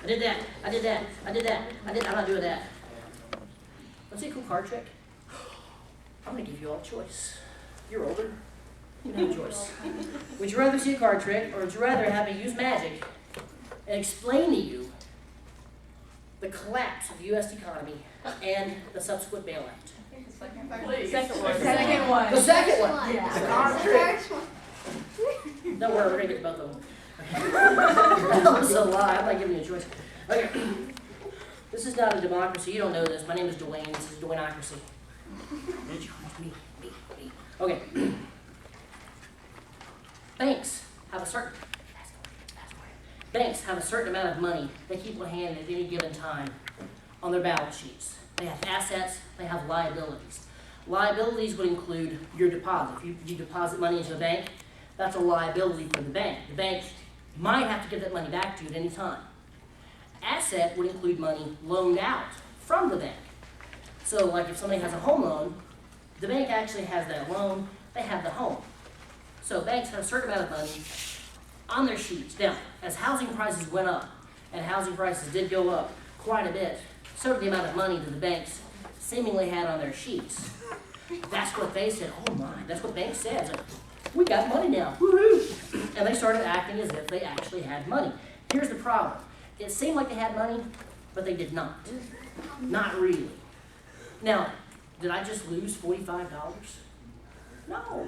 did that. I'm not doing that. Let's see a cool card trick. I'm going to give you all a choice. You're older. You have a choice. Would you rather see a card trick, or would you rather have me use magic and explain to you the collapse of the U.S. economy and the subsequent bailout? Second one. The second one. Yeah. The card trick. Don't worry, we're going to get to both of them. That was a lie. I'm not giving you a choice. Okay. This is not a democracy. You don't know this. My name is Dwayne. This is Dwayneocracy. Me. Okay. Banks have a certain amount of money they keep on hand at any given time on their balance sheets. They have assets, they have liabilities. Liabilities would include your deposit. If you deposit money into a bank, that's a liability for the bank. The bank might have to give that money back to you at any time. Asset would include money loaned out from the bank. So like if somebody has a home loan, the bank actually has that loan, they have the home. So banks have a certain amount of money on their sheets. Now, as housing prices went up, and housing prices did go up quite a bit, so did the amount of money that the banks seemingly had on their sheets. That's what they said. Oh my, that's what banks said. It's like, we got money now, woohoo! And they started acting as if they actually had money. Here's the problem. It seemed like they had money, but they did not. Not really. Now, did I just lose $45? No.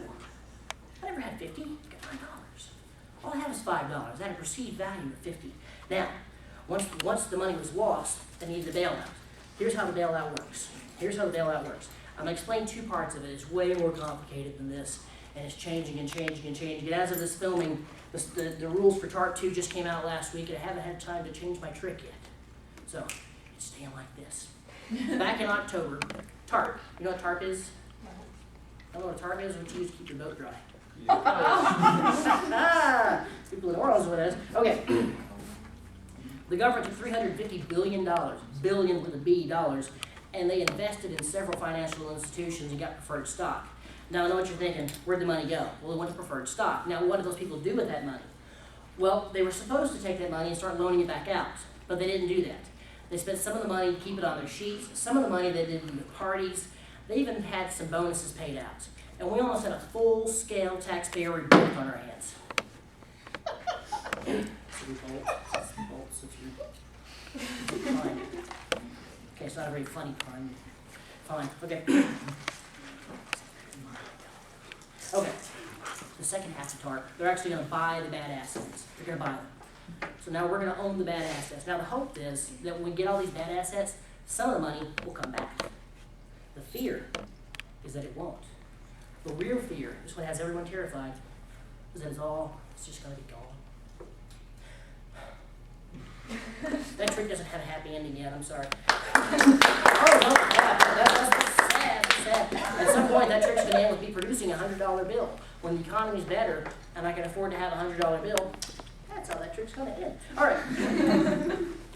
I never had 50, I got $5. All I have is $5. I had a perceived value of 50. Now, once the money was lost, they needed the bailout. Here's how the bailout works. I'm going to explain two parts of it. It's way more complicated than this, and it's changing. And as of this filming, the rules for TARP 2 just came out last week, and I haven't had time to change my trick yet. So, it's staying like this. Back in October, TARP. You know what TARP is? I don't know what TARP is. What you use to keep your boat dry. People in Orleans know what it is. Okay. The government took $350 billion, billion with a B, dollars, and they invested in several financial institutions and got preferred stock. Now I know what you're thinking, where'd the money go? Well, it went to preferred stock. Now what did those people do with that money? Well, they were supposed to take that money and start loaning it back out, but they didn't do that. They spent some of the money to keep it on their sheets, some of the money they did with parties. They even had some bonuses paid out. And we almost had a full-scale taxpayer rebuke on our hands. Fine. Okay, it's not a very funny pun. Fine, okay. Okay, the second half of TARP, they're actually going to buy the bad assets. They're going to buy them. So now we're going to own the bad assets. Now the hope is that when we get all these bad assets, some of the money will come back. The fear is that it won't. The real fear, this is what has everyone terrified, is that it's just going to be gone. That trick doesn't have a happy ending yet, I'm sorry. Oh, no, that's sad. At some point, that trick's going to end with me producing a $100 bill. When the economy's better, and I can afford to have a $100 bill, that's how that trick's going to end. All right.